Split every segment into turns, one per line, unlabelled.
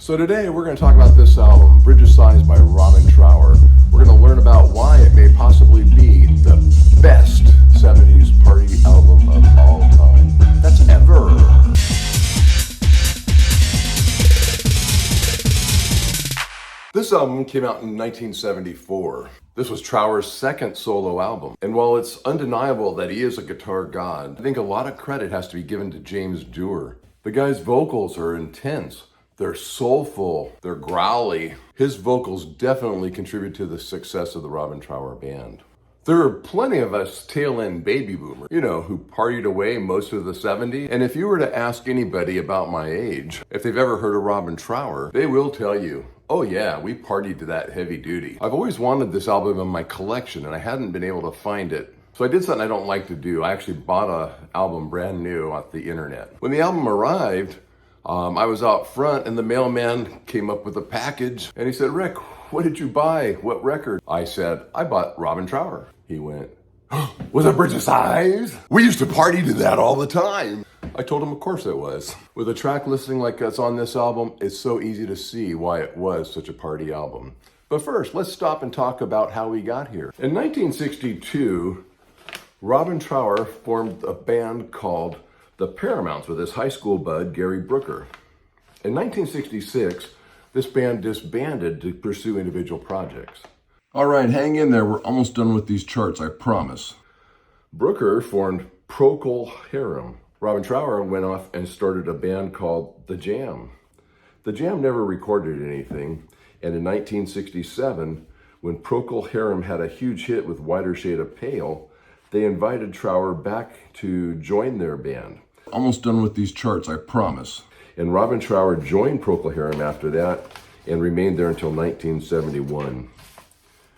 So today we're going to talk about this album, Bridge of Sighs by Robin Trower. We're going to learn about why it may possibly be the best 70s party album of all time. That's ever. This album came out in 1974. This was Trower's second solo album. And while it's undeniable that he is a guitar god, I think a lot of credit has to be given to James Dewar. The guy's vocals are intense. They're soulful, they're growly. His vocals definitely contribute to the success of the Robin Trower band. There are plenty of us tail-end baby boomers, who partied away most of the 70s. And if you were to ask anybody about my age, if they've ever heard of Robin Trower, they will tell you, oh yeah, we partied to that heavy duty. I've always wanted this album in my collection and I hadn't been able to find it. So I did something I don't like to do. I actually bought an album brand new off the internet. When the album arrived, I was out front and the mailman came up with a package and he said, "Rick, what did you buy? What record?" I said, "I bought Robin Trower." He went, "Was it Bridge of Sighs? We used to party to that all the time." I told him of course it was. With a track listing like that's on this album, it's so easy to see why it was such a party album. But first, let's stop and talk about how we got here. In 1962, Robin Trower formed a band called the Paramounts with his high school bud, Gary Brooker. In 1966, this band disbanded to pursue individual projects. All right, hang in there. We're almost done with these charts, I promise. Brooker formed Procol Harum. Robin Trower went off and started a band called The Jam. The Jam never recorded anything, and in 1967, when Procol Harum had a huge hit with Whiter Shade of Pale, they invited Trower back to join their band. Almost done with these charts, I promise. And Robin Trower joined Procol Harum after that and remained there until 1971.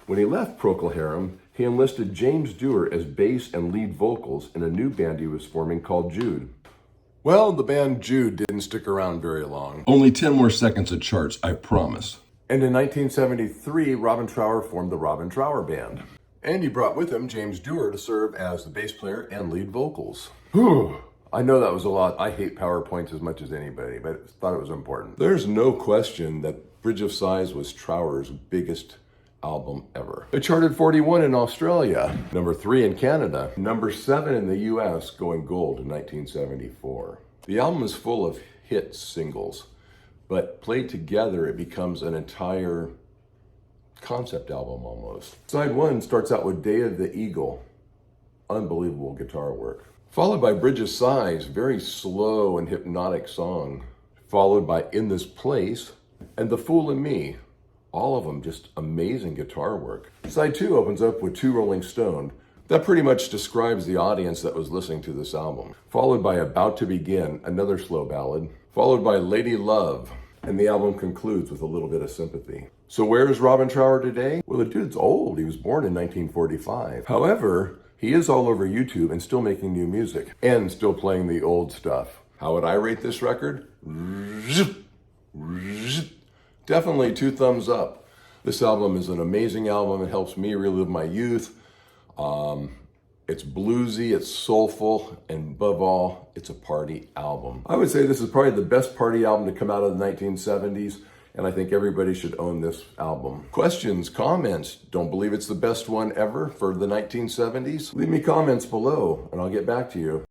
When he left Procol Harum, he enlisted James Dewar as bass and lead vocals in a new band he was forming called Jude. Well, the band Jude didn't stick around very long. Only 10 more seconds of charts, I promise. And in 1973, Robin Trower formed the Robin Trower Band. And he brought with him James Dewar to serve as the bass player and lead vocals. Whew. I know that was a lot. I hate PowerPoints as much as anybody, but I thought it was important. There's no question that Bridge of Sighs was Trower's biggest album ever. It charted 41 in Australia, number 3 in Canada, number 7 in the US, going gold in 1974. The album is full of hit singles, but played together it becomes an entire concept album almost. Side 1 starts out with Day of the Eagle, unbelievable guitar work. Followed by Bridge of Sighs, very slow and hypnotic song. Followed by In This Place and The Fool in Me. All of them just amazing guitar work. Side 2 opens up with Two Rolling Stone. That pretty much describes the audience that was listening to this album. Followed by About to Begin, another slow ballad. Followed by Lady Love. And the album concludes with A Little Bit of Sympathy. So where is Robin Trower today? Well, the dude's old. He was born in 1945. However, he is all over YouTube and still making new music and still playing the old stuff. How would I rate this record? Definitely 2 thumbs up. This album is an amazing album. It helps me relive my youth. It's bluesy, it's soulful, and above all, it's a party album. I would say this is probably the best party album to come out of the 1970s, and I think everybody should own this album. Questions, comments? Don't believe it's the best one ever for the 1970s? Leave me comments below, and I'll get back to you.